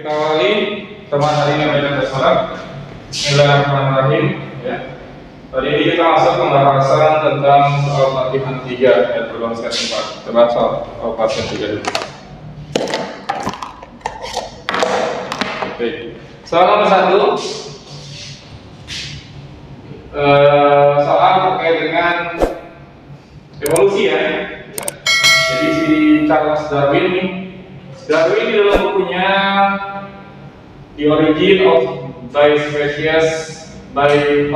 kita awali teman hari ini adalah sholat. Bismillahirrahmanirrahim. Ya. Tadi ini kita masuk pembahasan tentang soal latihan 3 ya, belum set 4. Coba soal pasien 3 dulu. Oke. Soal nomor 1. Soal terkait dengan evolusi ya. Jadi si Charles Darwin ini di dalam bukunya The Origin of Species by Means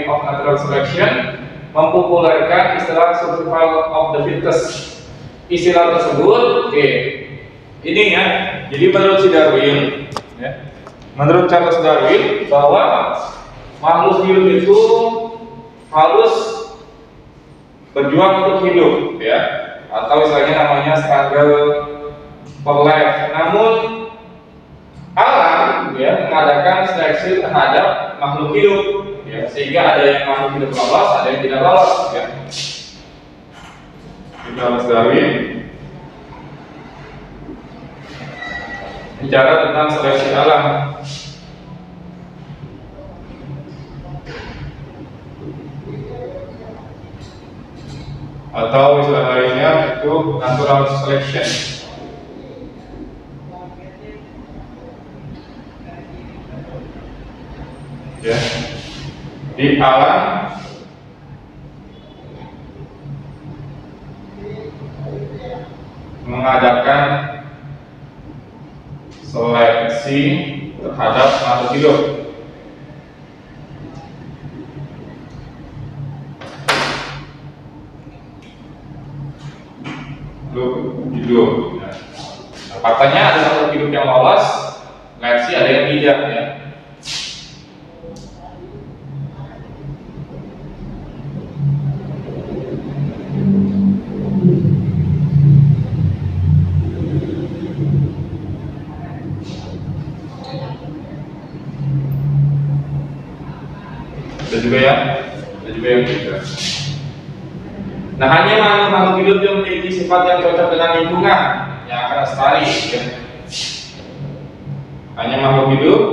of Natural Selection mempopulerkan istilah survival of the fittest. Istilah tersebut, ini ya. Jadi menurut si Darwin, ya, menurut Charles Darwin bahwa makhluk hidup itu harus berjuang untuk hidup, ya, atau istilahnya namanya struggle for life. Namun alam ya mengadakan seleksi terhadap makhluk hidup, ya, sehingga ada yang makhluk hidup lolos, ada yang tidak lolos, ya. Charles Darwin bicara tentang seleksi alam. Atau istilah lainnya itu natural selection. Ya, di alam mengadakan seleksi terhadap makhluk hidup. Hidup. Nah, faktanya ada makhluk hidup yang lolos, seleksi ada yang tidak, ya. Ada juga yang tidak. Nah, hanya makhluk hidup yang memiliki sifat yang cocok dengan lingkungan yang akan lestari, ya. Hanya makhluk hidup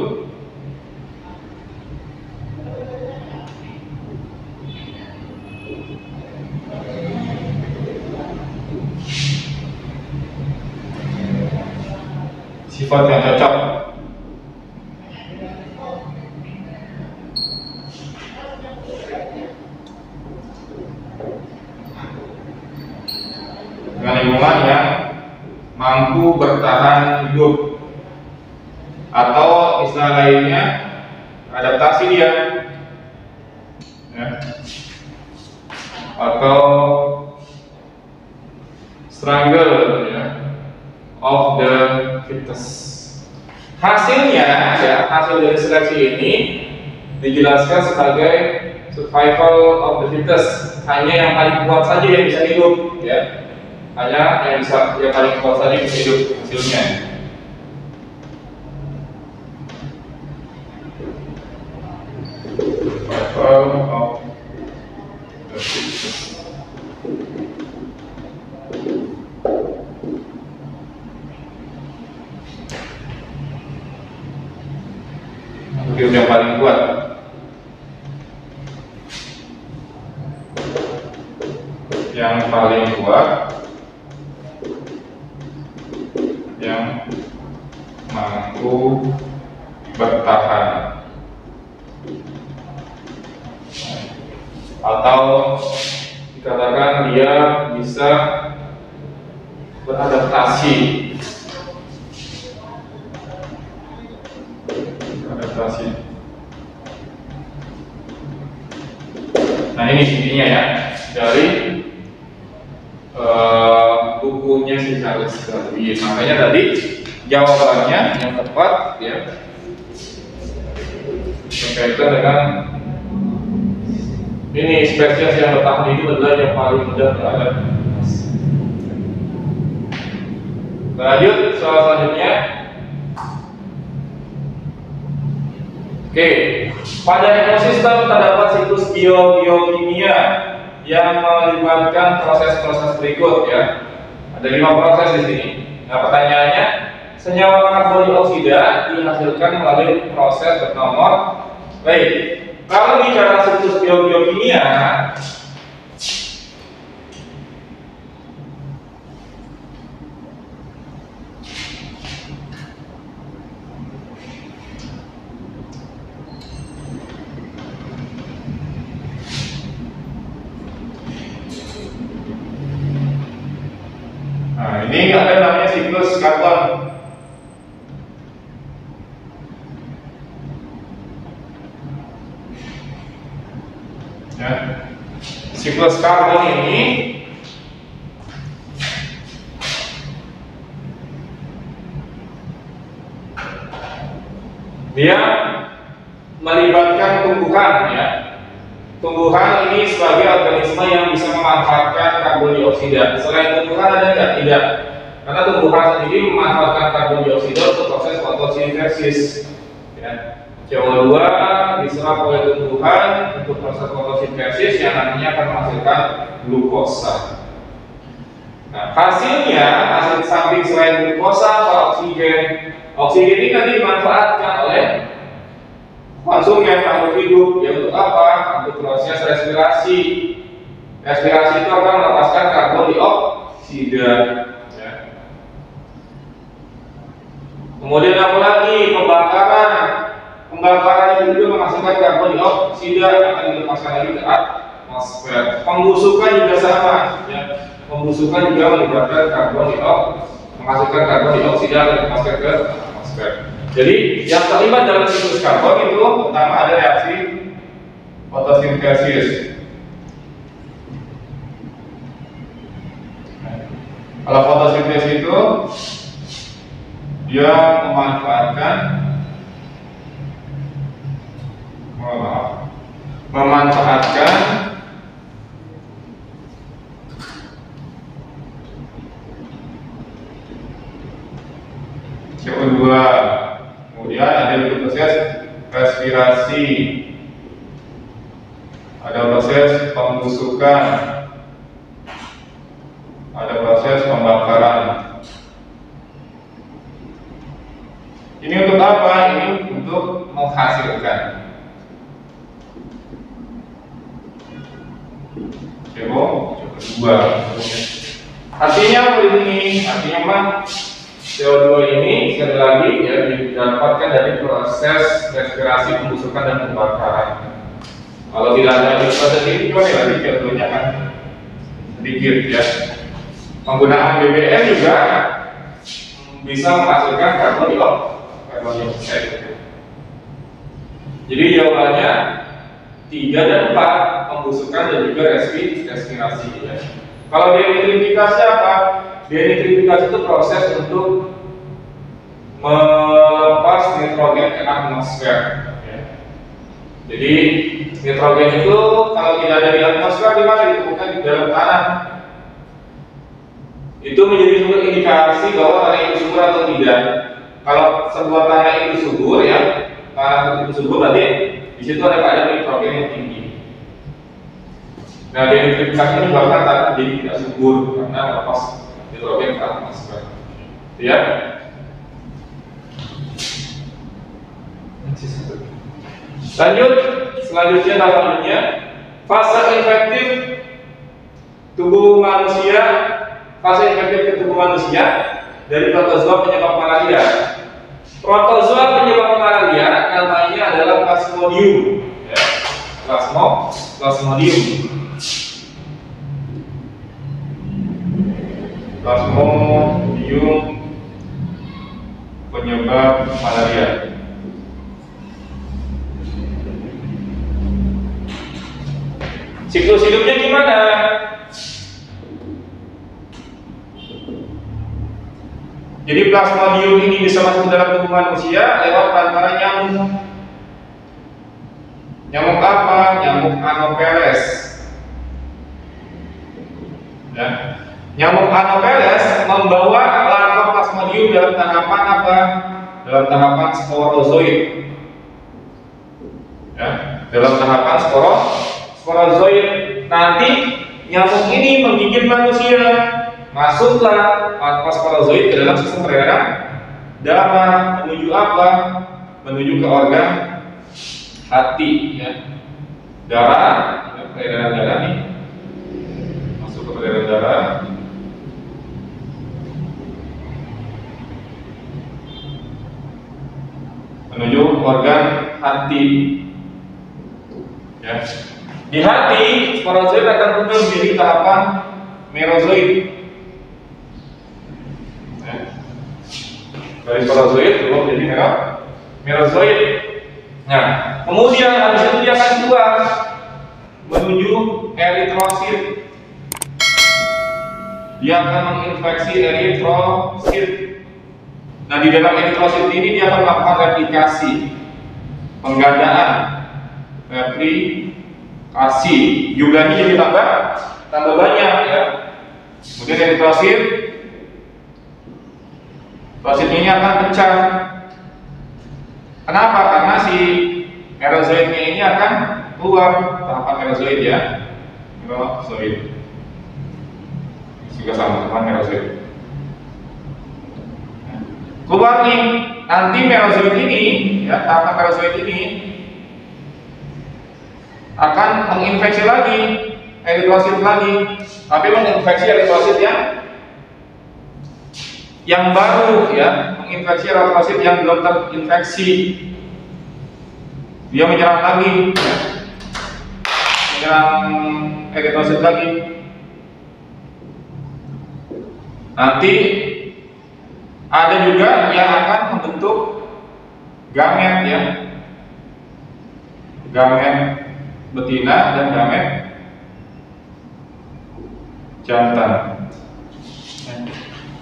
sifat yang cocok dengan lingkungan yang mampu bertahan hidup, atau istilah lainnya adaptasi dia, ya, atau struggle, ya, of the fittest. Hasilnya, ya, hasil dari seleksi ini dijelaskan sebagai survival of the fittest. Hanya yang paling kuat saja yang bisa hidup, ya. Hanya yang paling kuat saja bisa hidup hasilnya. Survival of the fittest. Hidup yang paling kuat. Yang paling kuat, yang mampu bertahan, atau dikatakan dia bisa beradaptasi. Nah, ini intinya ya dari bukunya si Charles Darwin. Makanya tadi jawabannya yang tepat, ya, berkaitan dengan ini spesies yang bertahan hidup adalah yang paling mudah terhadap. Lanjut soal selanjutnya. Pada ekosistem terdapat siklus biokimia yang melibatkan proses-proses berikut, ya. Ada 5 proses di sini. Nah, pertanyaannya, Senyawa karbon dioksida dihasilkan melalui proses bernomor. Baik, kalau bicara siklus biogeokimia, nah ini ada namanya siklus karbon. Ya. Siklus karbon ini dia melibatkan tumbuhan, ya. Tumbuhan ini sebagai organisme yang bisa memanfaatkan karbon dioksida. Selain tumbuhan ada nggak? Tidak. Karena tumbuhan sendiri memanfaatkan karbon dioksida untuk proses fotosintesis. Ya. CO2 diserap oleh tumbuhan untuk proses fotosintesis yang nantinya akan menghasilkan glukosa. Nah, hasil samping selain glukosa atau oksigen, oksigen ini nanti dimanfaatkan oleh konsumen makhluk hidup. Ya, untuk apa? Untuk proses respirasi. Respirasi itu akan melepaskan karbon dioksida. Ya. Kemudian apa lagi? Pembakaran. Pembakaran itu juga menghasilkan karbon dioksida akan dilepaskan lagi ke atmosfer. Pembusukan juga sama, ya. Pembusukan juga melibatkan menghasilkan karbon dioksida akan dilepaskan ke atmosfer. Jadi yang terlibat dalam siklus karbon itu pertama ada reaksi fotosintesis. Kalau fotosintesis itu dia memanfaatkan CO2, kemudian ada proses respirasi, ada proses pembusukan, ada proses pembakaran. Ini untuk apa? Ini untuk menghasilkan CO2. Artinya apa ini? Artinya mah CO2 ini sekali lagi ya didapatkan dari proses respirasi, pembusukan dan pembakaran. Kalau tidak ada proses ini gimana ya? CO2-nya kan sedikit, ya. Penggunaan BBM juga bisa menghasilkan karbon dioksida. Jadi jawabannya 3 dan 4, pembusukan dan juga respirasi. Ya. Kalau denitrifikasi apa? Denitrifikasi itu proses untuk melepas nitrogen ke atmosfer. Ya. Jadi nitrogen itu kalau tidak ada di atmosfer, di mana? Ditemukan di dalam tanah. Itu menjadi sumber indikasi bahwa tanah itu subur atau tidak. Kalau sebuah tanah itu subur, ya, tanah itu subur berarti di situ ada kadar nitrogen yang tinggi. Nah, denitrifikasi menyebabkan tanah menjadi tidak subur karena melepas nitrogen ke atmosfer. Ya. Lanjut, selanjutnya namanya fase infektif tubuh manusia. Fase infektif tubuh manusia dari protozoa penyebab malaria. Protozoa penyebab malaria namanya adalah Plasmodium. Ya. Plasmodium. Plasmodium penyebab malaria. Siklus hidupnya gimana? Jadi Plasmodium ini bisa masuk dalam tubuh manusia lewat perantara nyamuk. Nyamuk apa? Nyamuk Anopheles. Ya. Nyamuk Anopheles membawa larva Plasmodium dalam tahapan apa? Dalam tahapan sporozoid. Ya. Dalam tahapan sporozoid. Nanti nyamuk ini menggigit manusia. Masuklah larva sporozoid ke dalam sistem peredaran darah menuju apa? Menuju ke organ hati, ya. Darah, ya, peredaran darah nih, masuk ke peredaran darah. Menuju organ hati, ya. Di hati, sporozoid akan tumbuh menjadi tahapan merozoid. Ya. Dari sporozoid tumbuh menjadi merozoid. Nah, kemudian habis itu dia akan keluar menuju eritrosit. Dia akan menginfeksi eritrosit. Nah, di dalam eritrosit ini dia akan melakukan replikasi, penggandaan, replikasi. Jumlahnya jadi tambah banyak, ya. Kemudian eritrosit ini akan pecah. Kenapa? Karena si merozoidnya ini akan keluar, tahapan merozoid, ya. Merozoid juga sama dengan merozoid. Keluar nih, nanti merozoid ini, ya, tahapan merozoid ini akan menginfeksi lagi eritrosit lagi, tapi menginfeksi eritrosit yang baru, ya, menginfeksi eritrosit yang belum terinfeksi. Dia menyerang lagi, ya, menyerang eritrosit lagi. Nanti ada juga yang akan membentuk gamet, ya, gamet betina dan gamet jantan.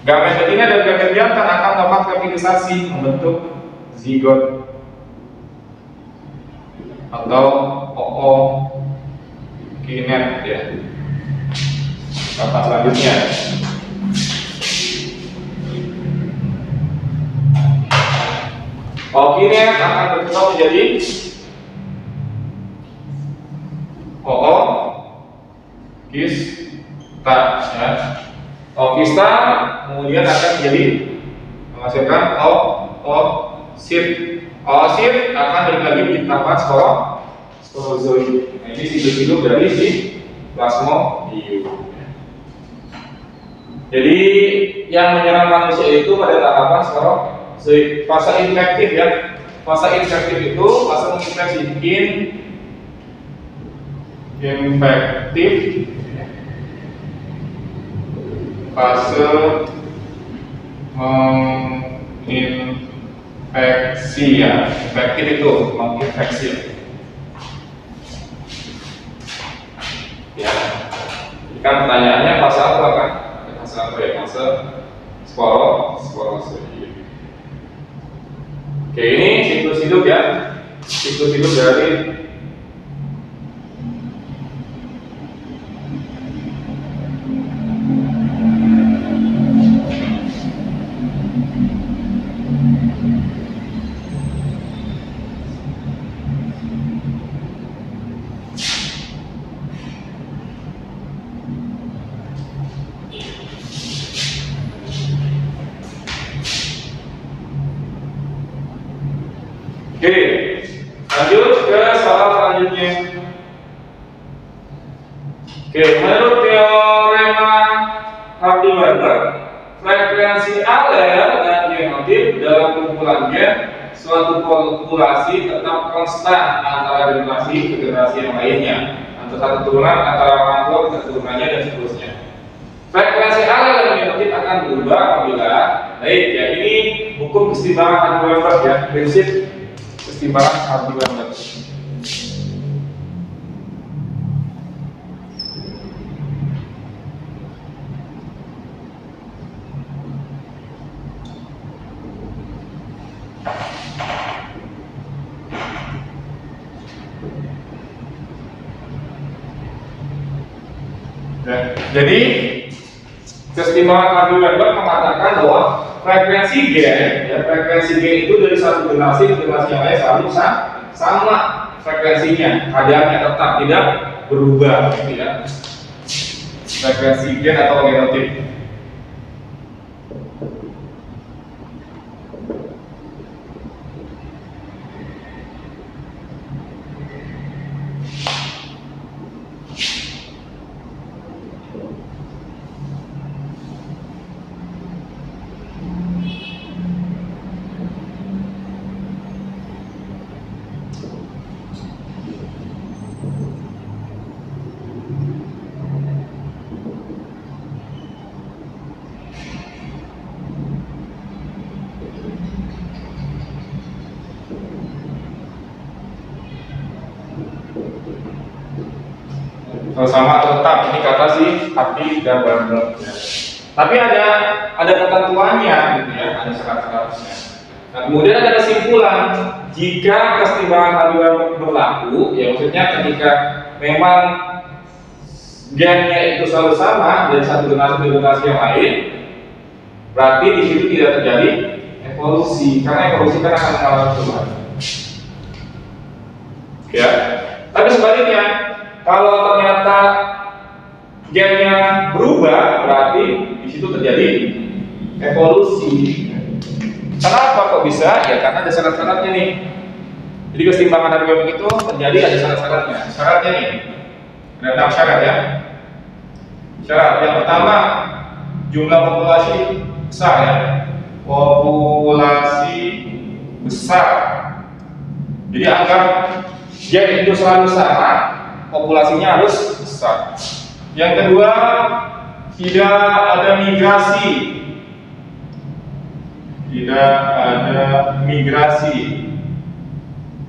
Gamet betina dan gamet jantan akan melakukan fertilisasi membentuk zigot atau ookinet, ya. Kata selanjutnya, ookinet akan berkembang menjadi ookista, ya. Ookista kemudian akan menjadi menghasilkan oosit. Oosit akan balik lagi menjadi tahapan sporozoid. Nah, ini siklus hidup dari si plasmodium. Jadi yang menyerang manusia itu pada tahapan sporozoid. Fase infektif, ya. Fase infektif itu fase menginfeksi. Infektif, fase menginfeksi, ya. Infektif itu menginfeksi, ya. Kan pertanyaannya fase apa, kan? Fase apa, ya? Fase sporozoid. Oke, ini siklus hidup, ya. Siklus hidup dari Oke, lanjut ke soal selanjutnya. Oke, menurut teorema Hardy-Weinberg, frekuensi alel dan genotif dalam kumpulan gen suatu populasi tetap konstan antara generasi ke generasi yang lainnya, antara satu turunan antara orang tua ke keturunannya dan seterusnya. Frekuensi alel dan genotif akan berubah apabila, baik, ya, ini hukum kesetimbangan Hardy-Weinberg, ya, prinsip kesetimbangan Hardy-Weinberg. Jadi kesetimbangan Hardy-Weinberg mengatakan bahwa frekuensi gen, ya, frekuensi gen itu dari satu generasi ke generasi yang lain selalu sama frekuensinya, kadarnya tetap tidak berubah, gitu, ya. Frekuensi gen atau genotip. Kalau sama atau tetap, ini kata si Abdi dan Barno. Tapi ada ketentuannya, gitu ya, ada syarat-syaratnya. Nah, kemudian ada kesimpulan, jika kesetimbangan hal dua berlaku, ya maksudnya ketika memang gennya itu selalu sama dari satu generasi yang lain, berarti di situ tidak terjadi evolusi, karena evolusi kan akan mengalami perubahan. Ya, tapi sebaliknya, kalau ternyata gennya berubah, berarti di situ terjadi evolusi. Kenapa kok bisa? Ya karena ada syarat-syaratnya nih. Jadi kesetimbangan harmoni itu terjadi ada syarat-syaratnya. Syaratnya nih, ada 6 syarat ya. Syarat yang pertama, jumlah populasi besar ya. Populasi besar. Jadi agar gen itu selalu sama, populasinya harus besar. Yang kedua, tidak ada migrasi. Tidak ada migrasi.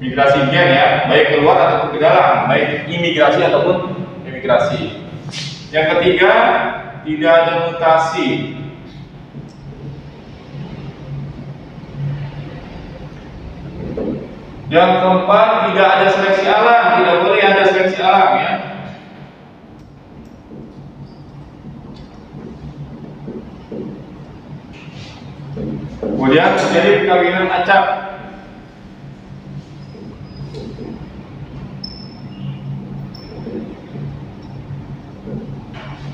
Migrasi gen ya, baik keluar ataupun ke dalam, baik imigrasi ataupun emigrasi. Yang ketiga, tidak ada mutasi. Yang keempat, tidak ada seleksi alam, tidak boleh ada seleksi alam ya. Kemudian terjadi perkawinan acak.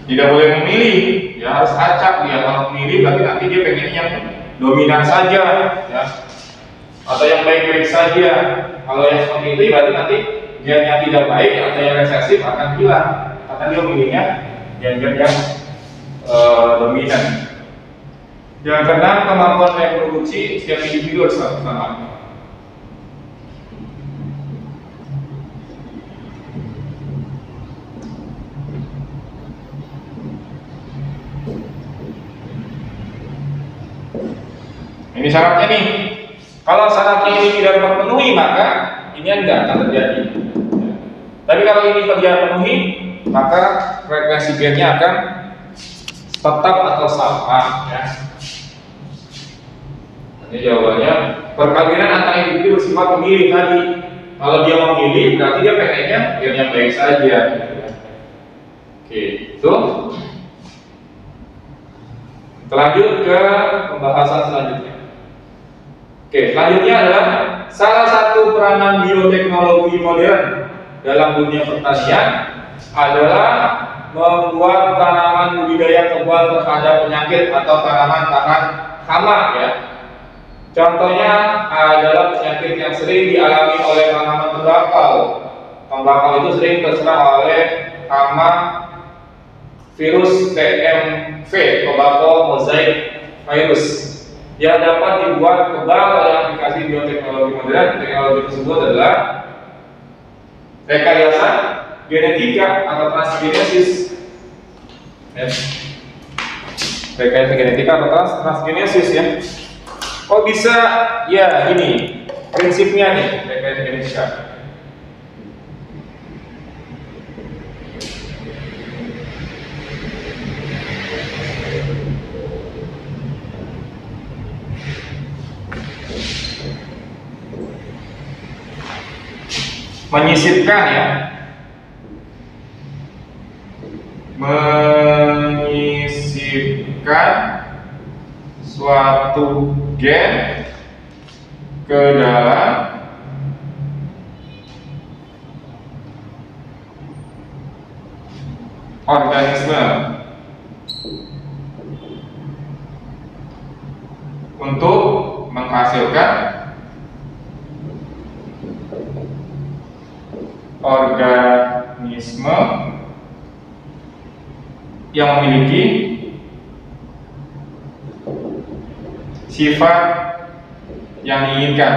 Tidak boleh memilih, ya harus acak dia. Kalau memilih berarti nanti dia pengen yang dominan saja, ya. Atau yang baik-baik saja. Kalau yang seperti itu berarti nanti gen yang tidak baik atau yang resesif akan hilang, karena dia memilihnya gen-gen yang dominan. Yang keenam, kemampuan reproduksi setiap individu harus sama. Ini syaratnya nih. Kalau syaratnya ini tidak terpenuhi, maka ini enggak akan terjadi. Tapi kalau ini terpenuhi, maka frekuensi gennya akan tetap atau sama. Ya. Ini jawabannya. Perkawinan antara individu bersifat memilih tadi. Kalau dia memilih, berarti dia pengennya gen yang baik saja. Oke, itu. Lanjut ke pembahasan selanjutnya. Oke, selanjutnya adalah salah satu peranan bioteknologi modern dalam dunia pertanian adalah membuat tanaman budidaya kebal terhadap penyakit atau tanaman tahan hama ya. Contohnya adalah penyakit yang sering dialami oleh tanaman tembakau. Tembakau itu sering terserang oleh hama virus TMV, tobacco mosaic virus, yang dapat dibuat kebal oleh aplikasi bioteknologi modern. Teknologi tersebut adalah rekayasa genetika atau transgenesis. Rekayasa genetika atau transgenesis ya. Kok bisa? Ya ini prinsipnya nih rekayasa genetika. Menyisipkan ya, menyisipkan suatu gen ke dalam organisme untuk menghasilkan organisme yang memiliki sifat yang diinginkan.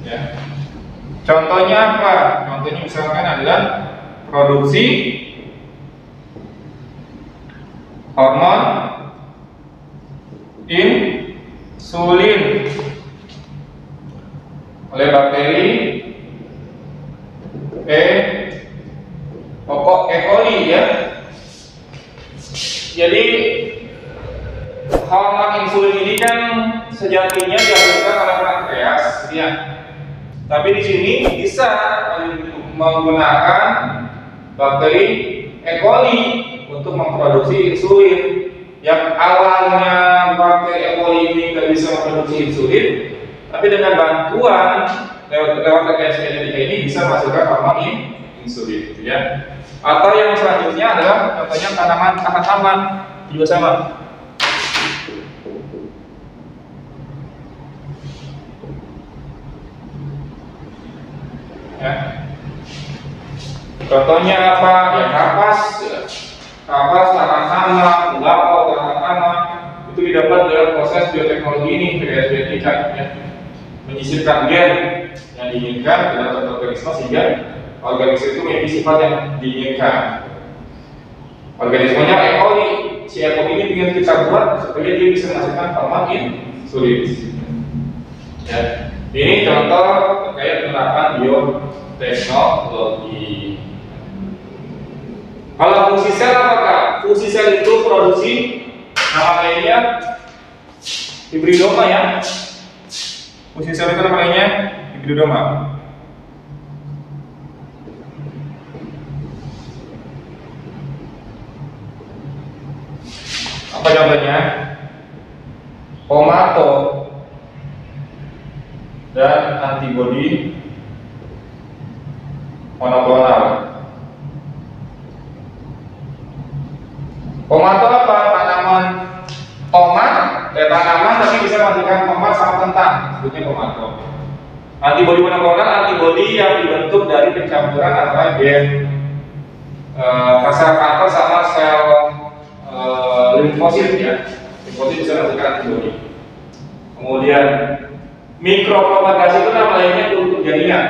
Ya. Contohnya apa? Contohnya misalkan adalah produksi hormon insulin oleh bakteri pokok E. coli ya. Jadi hormon insulin ini kan sejatinya dihasilkan oleh pankreas ya. Tapi di sini bisa menggunakan bakteri E. coli untuk memproduksi insulin. Yang awalnya bakteri E. coli ini tidak bisa memproduksi insulin, tapi dengan bantuan lewat rekayasa genetika ini bisa menghasilkan hormon insulin, gitu ya. Atau yang selanjutnya adalah contohnya tanaman tahan juga sama. Ya. Contohnya apa? Ya kapas, tahan-tahan, tembakau, tahan-tahan itu didapat dalam proses bioteknologi ini, rekayasa genetika, ya. Menyisipkan gen yang diinginkan ke dalam satu organisme sehingga organisme itu memiliki sifat yang diinginkan. Organismenya E. coli, si E. coli ini ingin kita buat supaya dia bisa menghasilkan hormon insulin. Ya. Ini contoh terkait penerapan bioteknologi. Kalau fungsi sel apakah? Fungsi sel itu produksi, nama lainnya hibridoma ya. Fungsi sel itu nama lainnya hibridoma. Apa contohnya? Pomato dan antibodi monoklonal. Pomato apa? Tanaman tomat, tanaman tapi bisa menghasilkan tomat sama kentang, sebutnya pomato. Antibodi monoklonal, antibodi yang dibentuk dari pencampuran antara gen sel kanker sama sel limfosit ya. Limfosit bisa menghasilkan antibodi. Kemudian mikropropagasi itu nama lainnya kultur jaringan.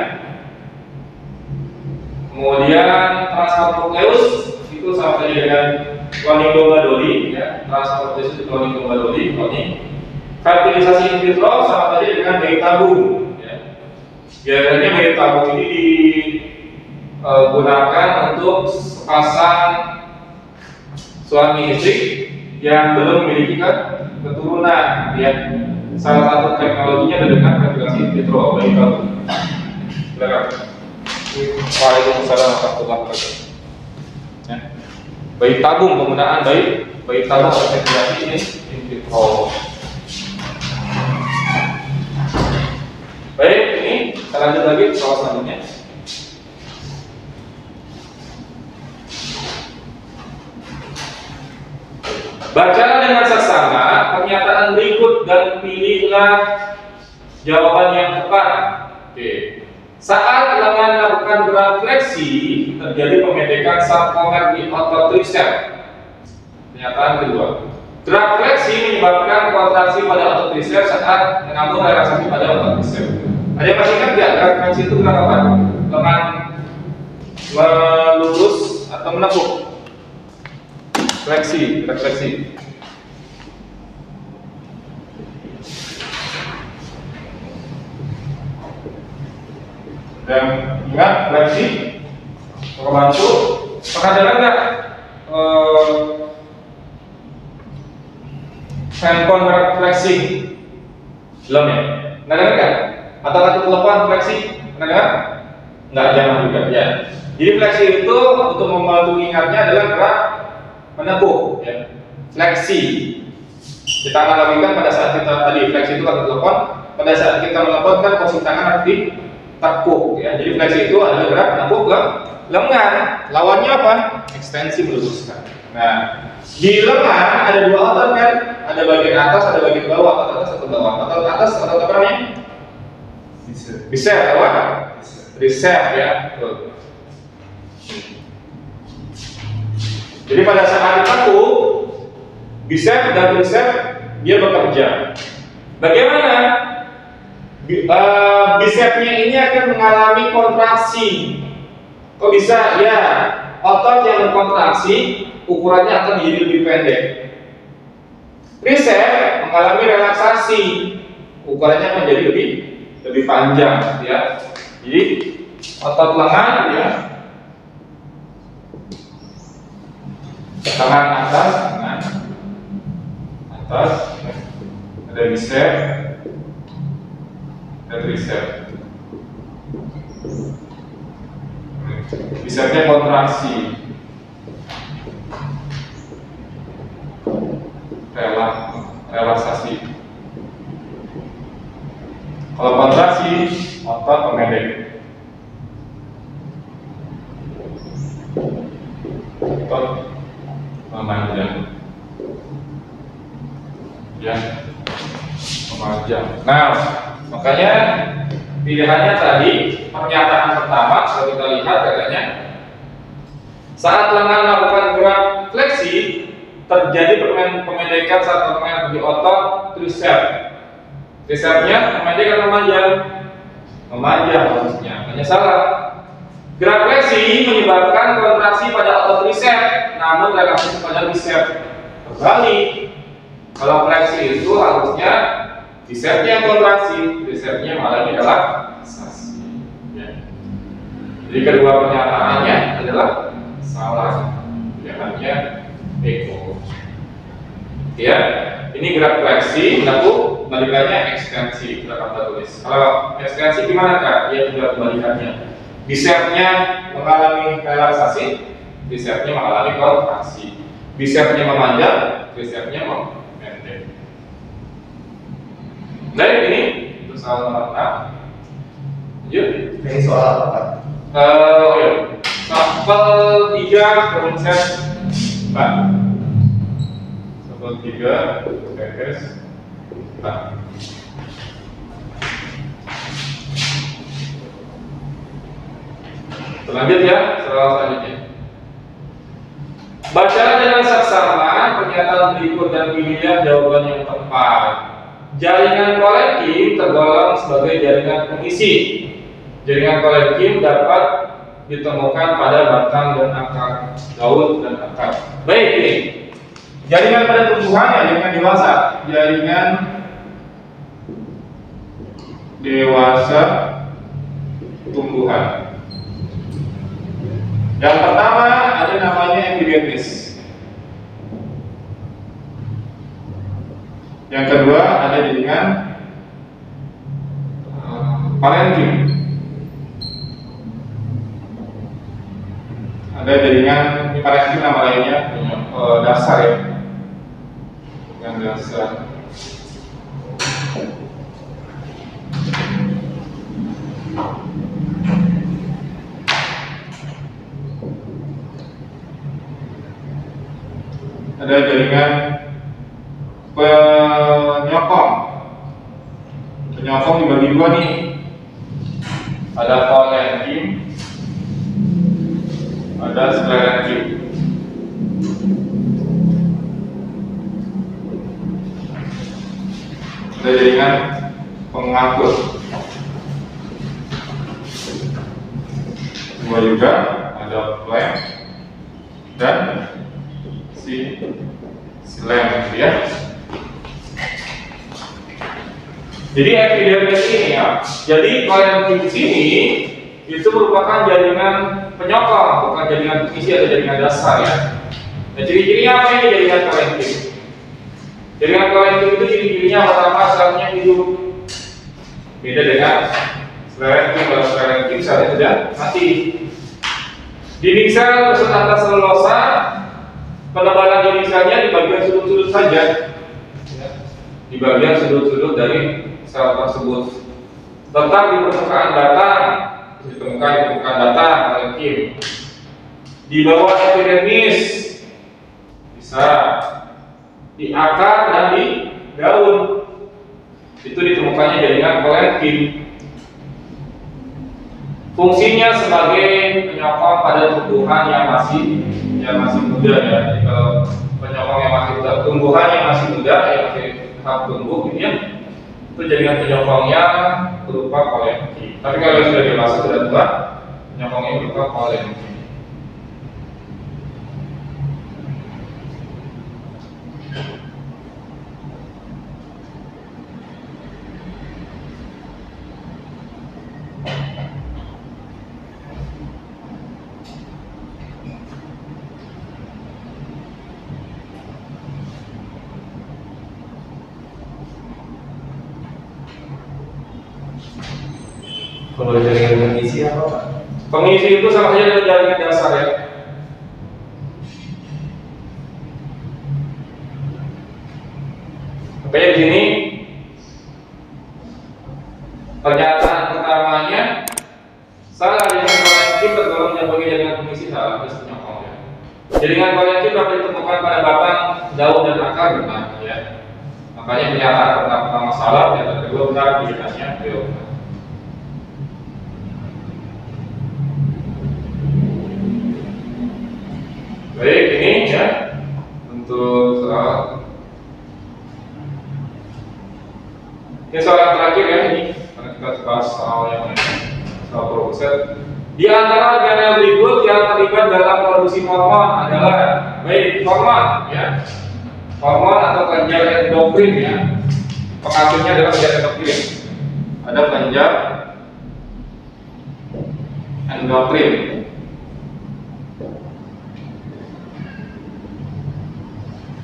Kemudian transport nukleus itu sama saja dengan cloning domba doli ya. Transport nukleus itu cloning domba doli, cloning. Fertilisasi in vitro sama saja dengan bayi tabung ya. Biasanya bayi tabung ini digunakan untuk sepasang suami istri yang belum memiliki keturunan ya. Salah satu teknologinya adalah dengan fertilasi in vitro bayi tabung. Silakan. Waalaikumsalam warahmatullahi wabarakatuh. Ya. Bayi tabung, penggunaan bayi tabung fertilasi in vitro. Baik, ini kita lanjut lagi soal selanjutnya. Bacalah dengan seksama pernyataan berikut dan pilihlah jawaban yang tepat. Oke. Saat lengan melakukan gerak fleksi, terjadi pemendekan sarkomer di otot tricep. Pernyataan kedua. Gerak fleksi menyebabkan kontraksi pada otot tricep saat menyambung relaksasi pada otot tricep. Ada yang masih ingat nggak gerak fleksi itu gerak apa? Lengan melurus atau menekuk. Fleksi, gerak fleksi. Dan ingat fleksi membantu. Pernah dengar nggak handphone gerak fleksi? Belum ya? Pernah dengar nggak? Atau kartu telepon fleksi? Pernah dengar? Nggak, jangan juga ya. Jadi fleksi itu untuk membantu ingatnya adalah gerak menekuk ya. Fleksi kita analogikan pada saat kita tadi fleksi itu kartu telepon, pada saat kita menelepon kan posisi tangan harus ditekuk ya. Jadi fleksi itu adalah gerak menekuk ke lengan. Lawannya apa? Ekstensi meluruskan. Nah, di lengan ada dua otot kan? Ada bagian atas, ada bagian bawah. Otot atas, otot bawah. Otot atas, otot apa namanya? Bicep, apa? Bicep ya. Betul. Jadi pada saat ditekuk, bicep dan tricep dia bekerja. Bagaimana? Bicepnya ini akan mengalami kontraksi. Kok bisa? Ya, otot yang berkontraksi ukurannya akan menjadi lebih pendek. Tricep mengalami relaksasi, ukurannya menjadi lebih panjang, ya. Jadi otot lengan ya, lengan atas, ada bicep, ada tricep. Bicepnya kontraksi, relaksasi. Kalau kontraksi, otot pendek. Otot memanjang. Ya, memanjang. Nah, makanya pilihannya tadi pernyataan pertama kalau kita lihat katanya saat lengan melakukan gerak fleksi terjadi pemendekan saat lengan di otot tricep. Tricepnya memendek atau memanjang? Memanjang harusnya. Hanya salah. Gerak fleksi menyebabkan kontraksi pada otot tricep, namun relaksasi pada bicep. Kembali, kalau fleksi itu harusnya bicepnya kontraksi, tricepnya malah relaksasi. Ya. Jadi kedua pernyataannya adalah salah. Pilihannya ego. Ya, ini gerak fleksi, lalu kebalikannya ekstensi. Kita tulis. Kalau ekstensi gimana kak? Ya juga kebalikannya. Bicepnya mengalami relaksasi, tricepnya mengalami kontraksi. Bicepnya memanjang, tricepnya memendek. Baik, ini untuk soal nomor 6. Lanjut. Ini soal apa? Ya. Sampel 3 konsep 4. Sampel 3 konsep 4. Lanjut ya, soal selanjutnya. Bacalah dengan saksama pernyataan berikut dan pilihlah jawaban yang tepat. Jaringan kolenkim tergolong sebagai jaringan pengisi. Jaringan kolenkim dapat ditemukan pada batang dan akar, daun dan akar. Baik, ini jaringan pada tumbuhan ya, jaringan dewasa. Jaringan dewasa tumbuhan. Yang pertama ada namanya epidermis. Yang kedua ada jaringan parenkim. Ada jaringan parenkim nama lainnya dasar ya. Yang dasar. Ada jaringan penyokong. Penyokong dibagi dua nih. Ada kolenkim, ada sklerenkim. Ada jaringan pengangkut. Dua juga ada flank dan silem ya. Jadi epidermis ini ya. Jadi kolenkim di sini itu merupakan jaringan penyokong, bukan jaringan pengisi atau jaringan dasar ya. Nah, ciri-cirinya apa ini jaringan kolenkim? Jaringan kolenkim itu ciri-cirinya pertama selnya hidup. Beda dengan sklerenkim. Kalau sklerenkim selnya sudah mati. Dinding sel beserta selulosa, penebalan dinding selnya di bagian sudut-sudut saja, di bagian sudut-sudut dari sel tersebut. Tetap di permukaan batang, ditemukan di permukaan batang, kolenkim. Di bawah epidermis, bisa di akar dan di daun. Itu ditemukannya jaringan kolenkim. Fungsinya sebagai penyokong pada tumbuhan yang masih muda ya. Jadi kalau penyokong yang masih muda, tumbuhan yang masih muda yang masih tahap tumbuh gitu ya, itu jaringan penyokongnya berupa kolenkim. Tapi kalau sudah dewasa sudah tua, penyokongnya berupa kolenkim. Kalau jaringan pengisi apa Pak? Pengisi itu sama saja dengan jaringan dasar ya. Makanya di sini pernyataan pertamanya salah jaringan koneksi tergolong sebagai jaringan pengisi salah terus penyokong ya. Jaringan koneksi dapat ditemukan pada batang, daun dan akar benar ya. Makanya pernyataan pertama salah, pernyataan kedua benar, pilihannya beliau benar. Baik, ini ya untuk soal. Ini soal yang terakhir ya ini, karena kita bahas soal yang soal proses. Di antara organel berikut yang terlibat dalam produksi hormon adalah baik hormon ya, hormon atau kelenjar endokrin ya. Penghasilnya adalah kelenjar endokrin. Ada kelenjar endokrin.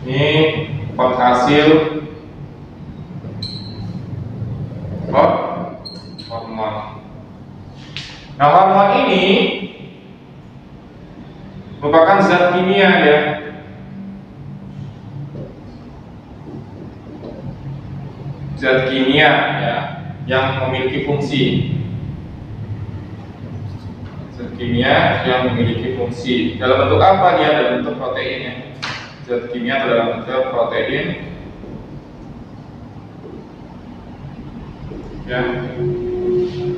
Ini penghasil hormon. Nah, hormon ini merupakan zat kimia ya. Zat kimia ya yang memiliki fungsi. Zat kimia yang memiliki fungsi. Dalam bentuk apa dia? Dalam bentuk protein ya. Zat kimia dalam bentuk protein yang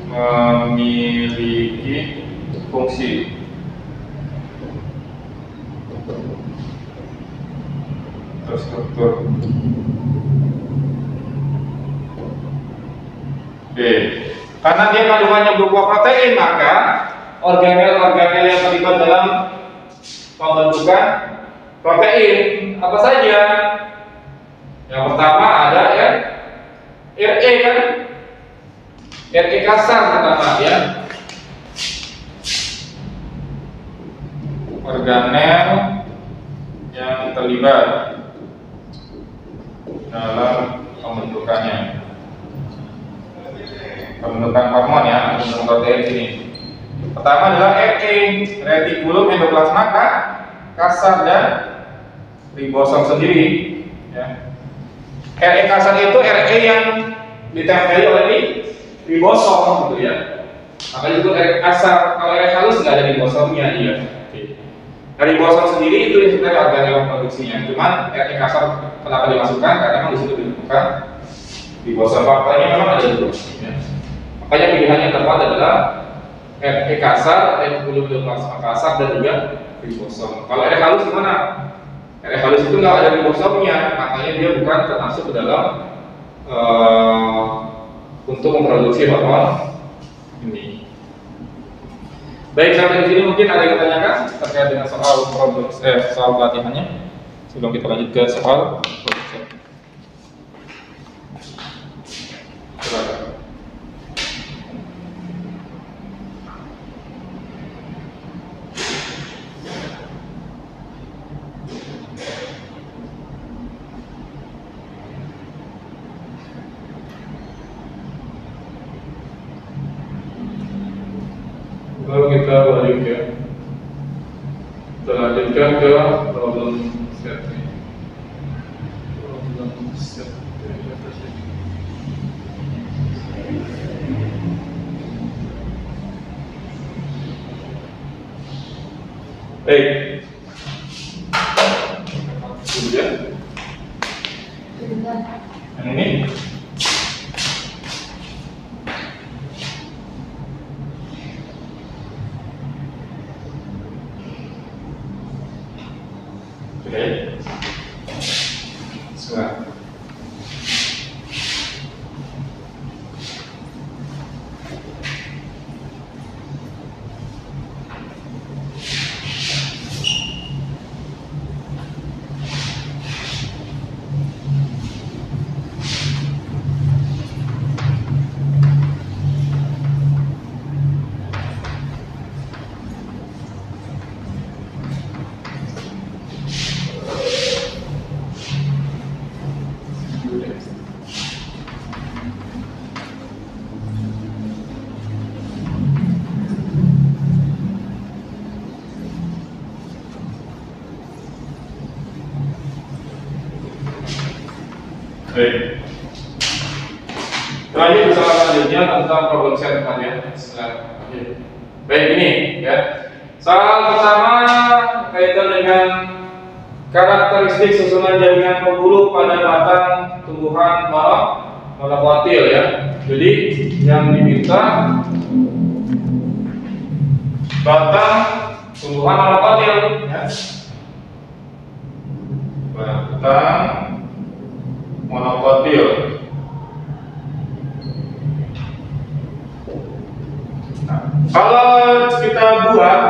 memiliki fungsi. Terstruktur. Oke. Karena dia kandungannya berupa protein, maka organel-organel yang terlibat dalam pembentukan protein apa saja? Yang pertama ada ya RE kan? RE kasar pertama ya. Organel yang terlibat dalam pembentukan hormon ya, pembentukan protein sini. Pertama adalah RE, retikulum endoplasma kasar dan ribosom sendiri ya. RE kasar itu RE yang ditempeli oleh ribosom gitu ya. Makanya itu RE kasar. Kalau RE halus nggak ada ribosomnya dia. Nah, ribosom sendiri itu yang sebenarnya organel produksinya. Cuman RE kasar kenapa dimasukkan? Karena memang di situ ditemukan ribosom. Faktanya memang ada ribosom ya. Makanya pilihan yang tepat adalah RE kasar, retikulum endoplasma kasar dan juga ribosom. Kalau RE halus gimana? RE halus itu nggak ada ribosomnya, makanya dia bukan termasuk ke dalam untuk memproduksi hormon ini. Baik, sampai di sini mungkin ada yang ditanyakan terkait dengan soal problem soal pelatihannya. Sebelum kita lanjut ke soal produksi. Silakan. Lalu kita balik ya, kita lanjutkan ke problem set. Problem set di atas ini. Baik. Kemudian yang ini. Oke. Sudah. Baik. Lanjut masalah selanjutnya tentang problem set ya. Baik, ini ya. Soal pertama kaitan dengan karakteristik susunan jaringan pembuluh pada batang tumbuhan monokotil ya. Jadi yang diminta batang tumbuhan monokotil ya. Batang monokotil. Nah, kalau kita buat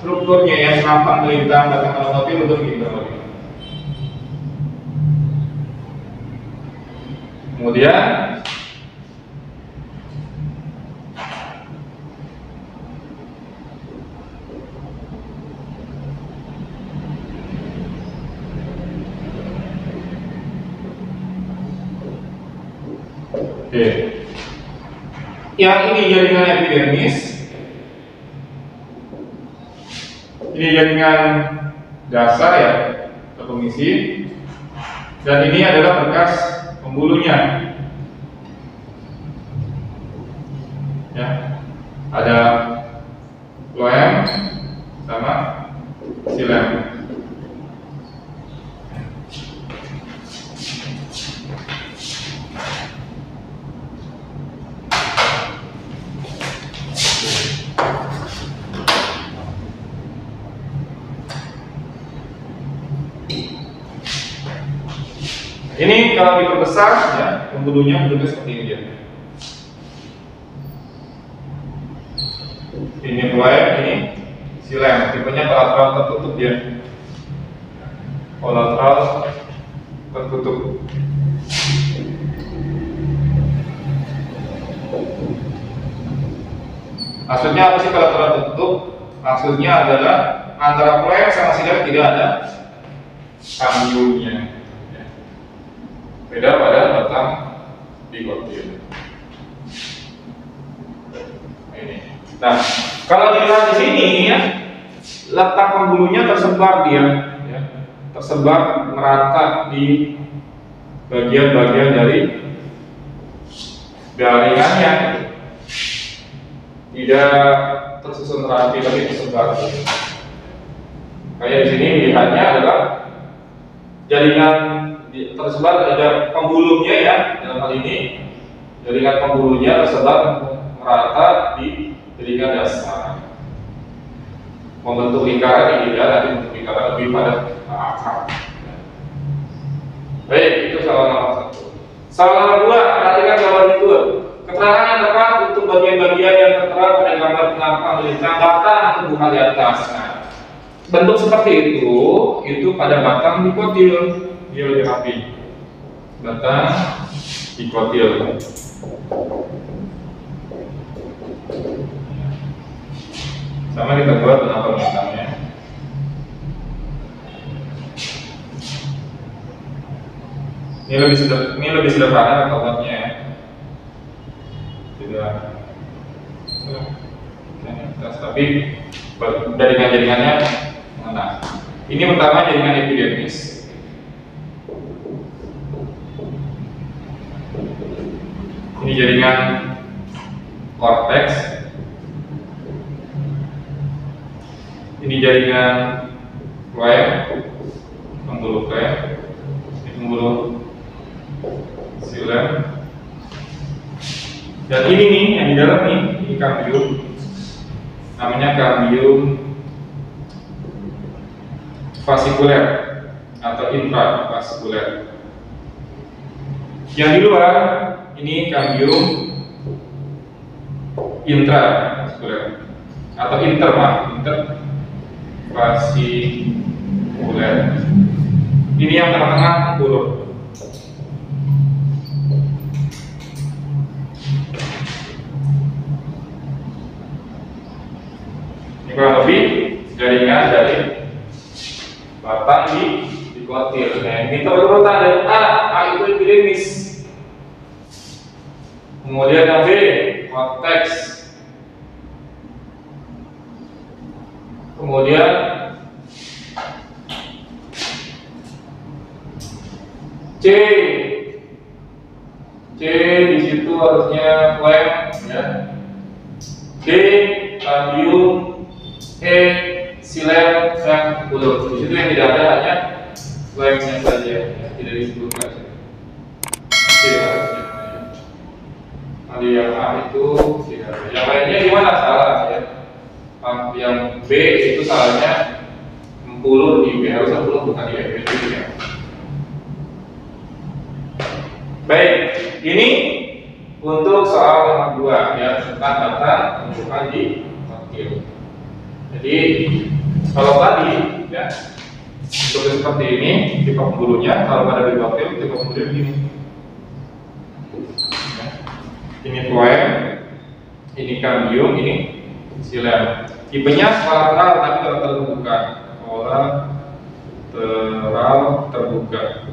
strukturnya yang serapan melintang batang monokotil untuk ini. Kemudian oke. Yang ini jaringan epidermis. Ini jaringan dasar ya, atau pengisi. Dan ini adalah berkas pembuluhnya. Ya. Ada floem sama xilem. Ini kalau diperbesar ya, pembuluhnya bentuknya seperti ini dia. Ini floem, ini xilem. Tipenya kolateral tertutup dia. Kolateral tertutup. Maksudnya apa sih kolateral tertutup? Maksudnya adalah antara floem sama xilem tidak ada kambiumnya. Beda pada batang dikotil. Ini. Nah, kalau dilihat di sini ya, letak pembuluhnya tersebar dia, ya, tersebar merata di bagian-bagian dari jaringannya, tidak tersusun rapi tapi tersebar. Kayak di sini lihatnya adalah jaringan tersebar, ada pembuluhnya ya, dalam hal ini jaringan pembuluhnya tersebar merata di jaringan dasar, membentuk lingkaran ini ya, nanti bentuk lingkaran lebih pada akar. Baik, itu soal nomor 1. Soal nomor 2, perhatikan gambar itu. Keterangan yang tepat untuk bagian-bagian yang tertera pada gambar penampakan melintang batang tumbuhan di atas. Nah, bentuk seperti itu pada batang dikotil. Dia lebih rapi. Batang dikotil. Sama kita buat penampang batangnya. Ini lebih sederhana gambarnya ya. Tidak. Tapi jaringan-jaringannya mana? Ini pertama jaringan epidermis. Ini jaringan korteks. Ini jaringan floem, pembuluh floem. Ini pembuluh xilem. Dan ini nih yang di dalam nih, ini kambium. Namanya kambium fasikuler atau intravasikuler. Yang di luar ini kambium intravasikuler atau intervasikuler. Ini yang tengah-tengah pembuluh. Ini kurang lebih jaringan dari batang dikotil. Nah, ini urutan dari A itu epidermis. Kemudian yang B, korteks. Kemudian C, C di situ harusnya lem, ya. D kambium, E silem, F pembuluh. Di situ yang tidak ada hanya lemnya saja, ya. Tidak disebutkan. C harusnya. Tadi yang A itu tidak ada. Yang lainnya gimana salah, ya? Yang B itu salahnya pembuluh di B, harusnya pembuluh bukan di F itu, ya. Baik, ini untuk soal nomor 2, ya, tentang data pembukaan di kotil. Jadi kalau tadi, ya, untuk seperti ini tipe pembuluhnya, kalau pada di kotil tipe pembuluh begini. Ya. Ini phloem, ini kambium, ini silem. Tipenya kolateral tapi kalau terbuka, kolateral terbuka.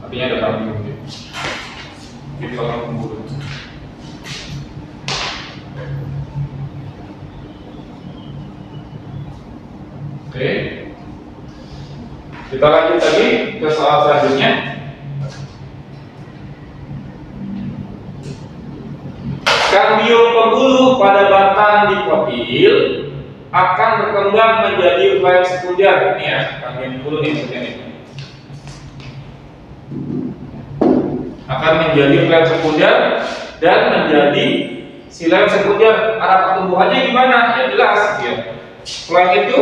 Artinya ada kambium gitu. Jadi kalau pembuluh. Oke. Kita lanjut lagi ke soal selanjutnya. Kambium pembuluh pada batang dikotil akan berkembang menjadi phloem sekunder. Ini ya, kambium pembuluh nih seperti ini. Akan menjadi phloem sekunder dan menjadi silem sekunder. Arah pertumbuhannya gimana? Ya jelas, ya. Phloem itu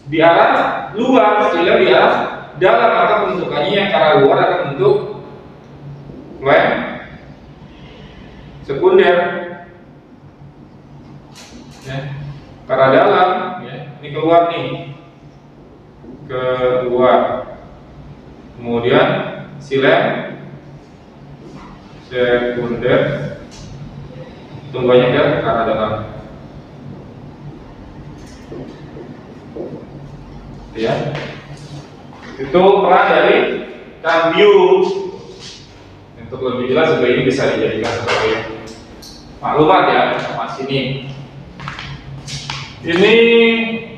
di arah luar, silem di arah dalam, maka pembentukannya yang ke arah luar akan bentuk phloem sekunder. Ya. Ke arah dalam, ya. Ini keluar nih, keluar. Kemudian silem sekunder tumbuhannya ke arah dalam, ya. Itu peran dari kambium. Untuk lebih jelas juga ini bisa dijadikan sebagai maklumat, ya, sama sini. Ini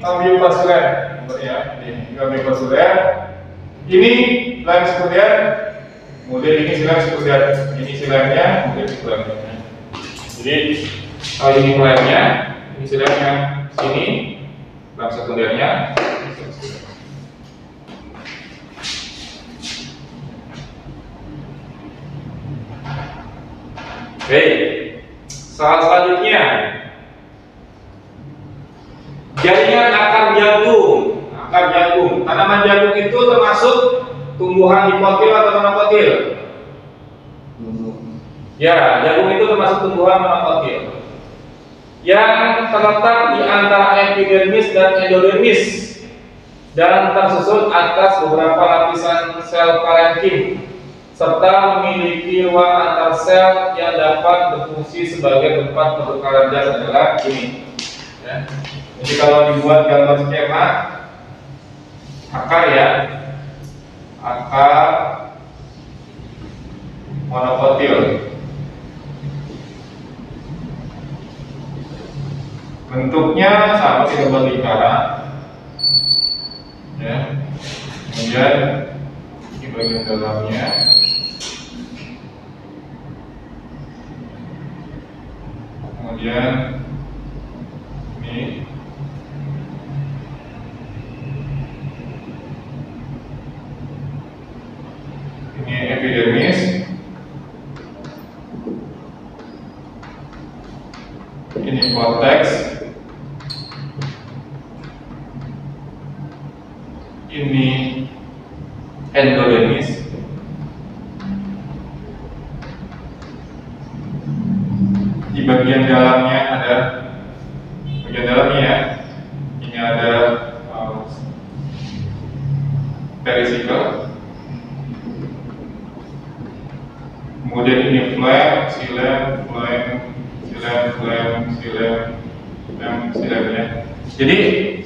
kambium basiler, ya. Ini kambium basiler. Ini phloem sekunder. Kemudian ini silem sekunder, ini silemnya, kemudian ini silemnya. Jadi kalau ini phloemnya, ini silemnya, sini phloem sekundernya. Oke, soal selanjutnya, jaringan akar jagung. Akar jagung, tanaman jagung itu termasuk tumbuhan dikotil atau monokotil? Ya, jagung itu termasuk tumbuhan monokotil yang terletak di antara epidermis dan endodermis dan tersusun atas beberapa lapisan sel parenkim serta memiliki ruang antar sel yang dapat berfungsi sebagai tempat pertukaran gas adalah ini. Ya. Jadi kalau dibuat gambar skema akar, ya, akar monokotil. Bentuknya sama tidak berlingkaran, ya. Kemudian ini bagian dalamnya. Kemudian ini epidermis. Ini korteks. Ini endodermis. Di bagian dalamnya ada bagian dalamnya, ya. Ini ada perisikal. Kemudian ini phloem, silem, phloem, silem, phloem, silem, phloem, silemnya. Jadi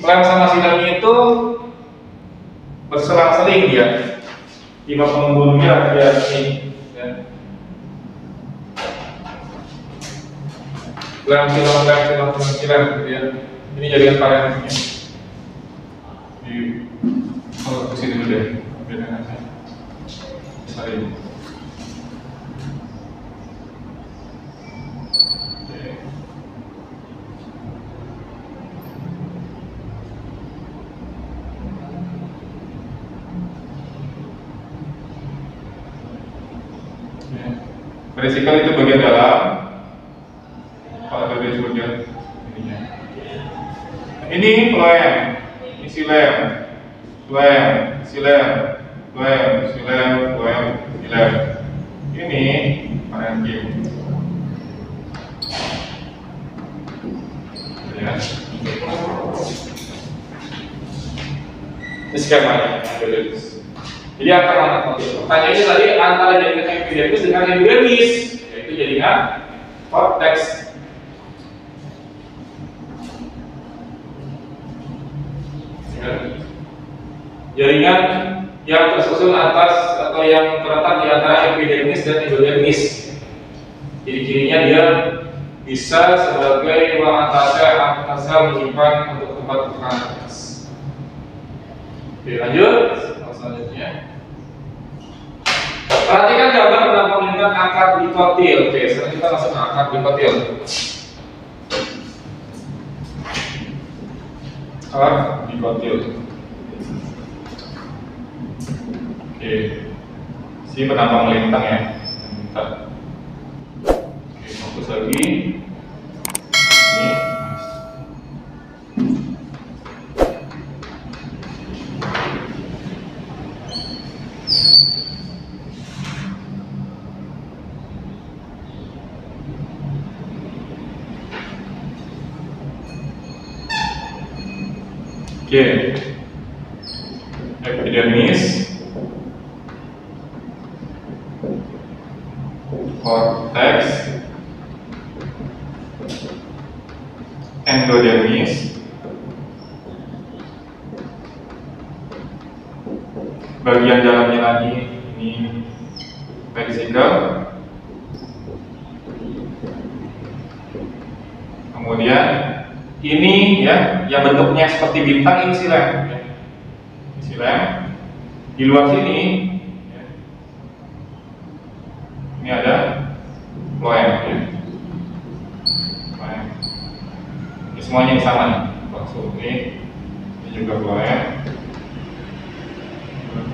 phloem sama silemnya itu berselang-seling dia. Tipe pembuluhnya ada ini. Ya. Phloem, silem, gitu ya. Ini jaringan parentimnya. Di ke sini dulu deh. besar ini. Vertikal itu bagian dalam, kalau ada bagian ininya. Ini phloem, ini xilem, phloem, xilem, phloem, xilem, phloem, xilem. Ini parenkim. Ya. Ini skemanya, jadi akar mana kotil? Pertanyaannya tadi antara jaringan epidermis dengan epidermis, yaitu jaringan korteks. Jaringan yang tersusun atas atau yang terletak di antara epidermis dan endodermis. Ciri-cirinya dia bisa sebagai ruang antara menyimpan untuk tempat tekanan atas. Oke, lanjut. Selanjutnya, perhatikan gambar tentang pembentukan akar dikotil. Oke, sekarang kita masuk ke akar dikotil. Akar dikotil. Oke, si penampang melintang ya. Bentar. Oke, fokus lagi. Ini. Oke, epidermis, korteks, endodermis, bagian dalamnya lagi ini vesikel, kemudian ini ya, yang bentuknya seperti bintang, ini xilem. Ya. Xilem. Di luar sini, ya, ini ada phloem. Ya. Phloem. Ini semuanya sama nih. Langsung ini juga phloem.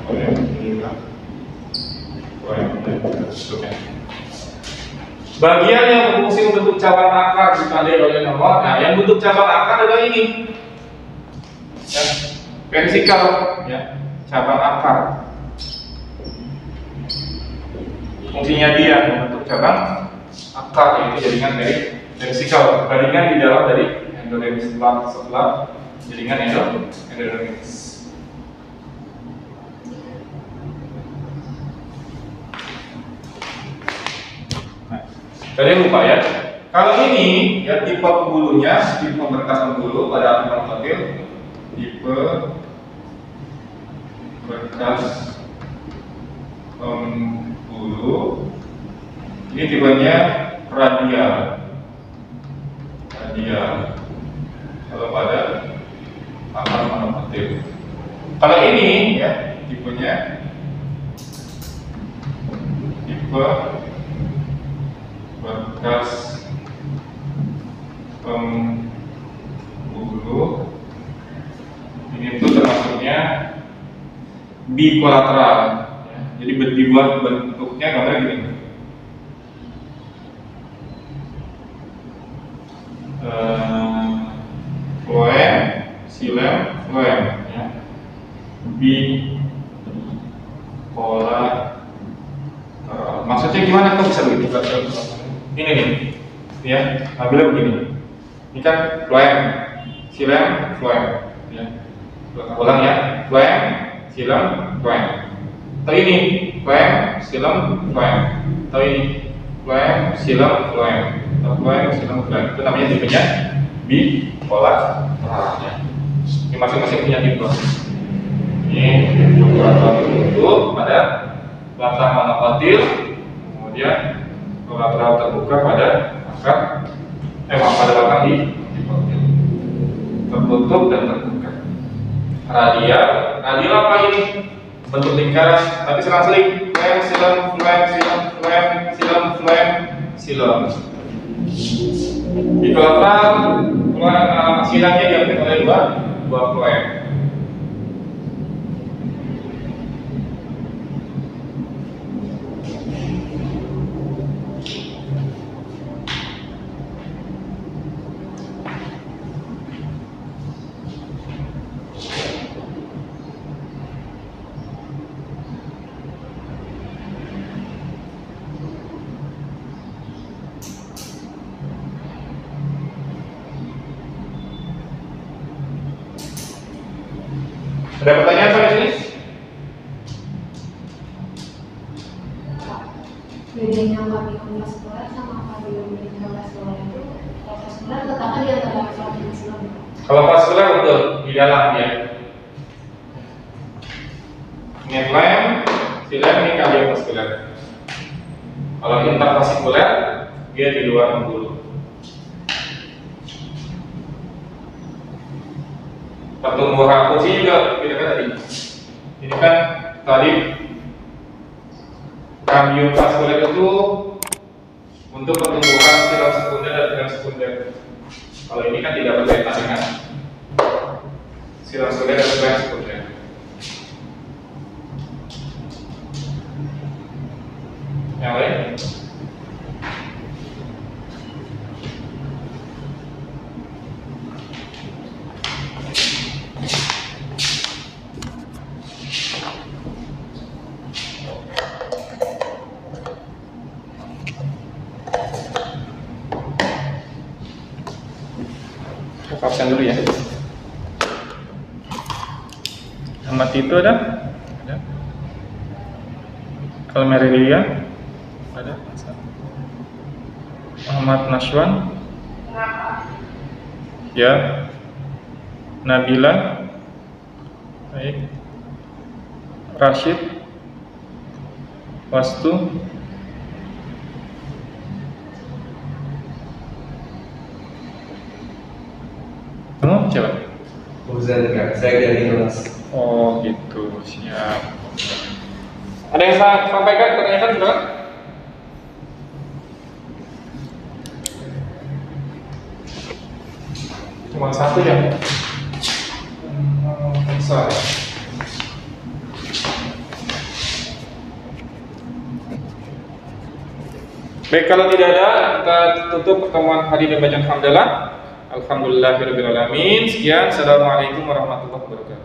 Phloem ini juga phloem. Ya. Bagian yang berfungsi membentuk cabang akar ditandai oleh nomor. Nah, yang bentuk cabang akar adalah ini, ya, vertikal, ya, cabang akar. Fungsinya dia membentuk cabang akar, yaitu jaringan dari vertikal. Jaringan di dalam dari endodermis sebelah jaringan endodermis. Kalian lupa ya, kalau ini ya tipe pembulunya, tipe berkas pembuluh pada akar kotil, tipe berkas pembuluh, ini tipenya radial. Kalau pada akar monokotil. Kalau ini ya tipenya tipe berkas pembuluh, ini tuh termasuknya bikolateral, ya. Jadi dibuat bentuknya gambar gini. Phloem, xilem, phloem, ya. Bikolateral. Maksudnya gimana kok bisa begitu? Ini nih, ya, ambilnya begini. Ini kan phloem, xilem, phloem, ya. Ulang ya, phloem, xilem, phloem. Atau ini, phloem, xilem, phloem. Atau ini, phloem, xilem, phloem. Atau phloem, xilem, phloem. Itu namanya tipenya bikolateral, ya. Ini masing-masing punya tipe. Ini bikolateral itu pada batang monokotil, kemudian kolateral terbuka pada akar, pada batang di kotil, tertutup dan terbuka. Radial apa ini? Bentuk lingkaran, tapi selang-seling. flem, silem, flem, silem, flem, silem, flem, silem. Di total silamnya diambil oleh dua flem. Ada pertanyaan sampai sini? Bedanya karbon vaskuler sama karbon vaskuler itu, kalau vaskuler letaknya di antara flem dan silem. Kalau vaskuler betul di dalam ya. Ini flem, silem, ini kardiovaskuler. Kalau intervaskuler dia di luar pembuluh. Pertumbuhan fungsi juga beda kan tadi. Ini kan tadi kardiovaskuler itu untuk pertumbuhan silem sekunder dan flem sekunder. Kalau ini kan tidak berkaitan dengan silem sekunder dan flem sekunder. Yang lain? Absen dulu ya. Ahmad itu ada? Ada. Almeria ada. Ahmad Nashwan. Ya. Nabila. Baik. Rashid. Wastu. Kamu siapa? Fauzan Kak, saya dari kelas. Oh gitu, siap. Ada yang saya sampaikan, pertanyaan silakan. Cuma satu ya? Bisa. Baik, kalau tidak ada, kita tutup pertemuan hari dan bacaan hamdalah. Alhamdulillahirabbil alamin. Sekian, assalamualaikum warahmatullahi wabarakatuh.